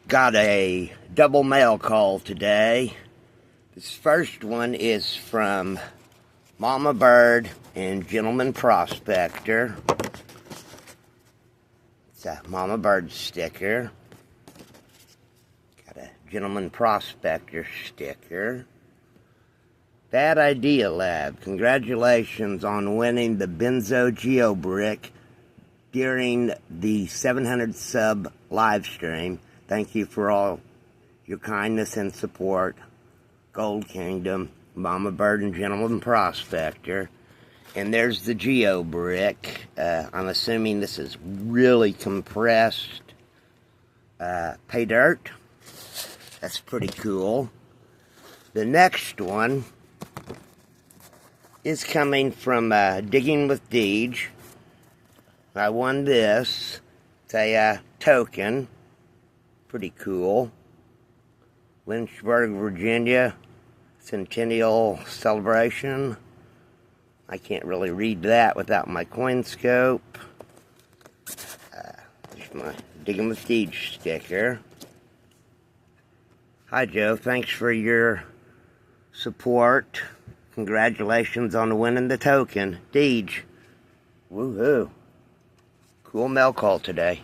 Got a double mail call today. This first one is from Mama Bird and Gentleman Prospector. It's a Mama Bird sticker. Got a Gentleman Prospector sticker. Bad Idea Lab, congratulations on winning the Benzo Geo Brick during the 700 sub live stream. Thank you for all your kindness and support. Gold Kingdom, Mama Bird and Gentleman Prospector. And there's the Geo Brick. I'm assuming this is really compressed pay dirt. That's pretty cool. The next one is coming from Digging with Deej. I won this. It's a token. Pretty cool. Lynchburg, Virginia. Centennial Celebration. I can't really read that without my coin scope. There's my Digging with Deej sticker. Hi Joe, thanks for your support. Congratulations on winning the token. Deej. Woohoo. Cool mail call today.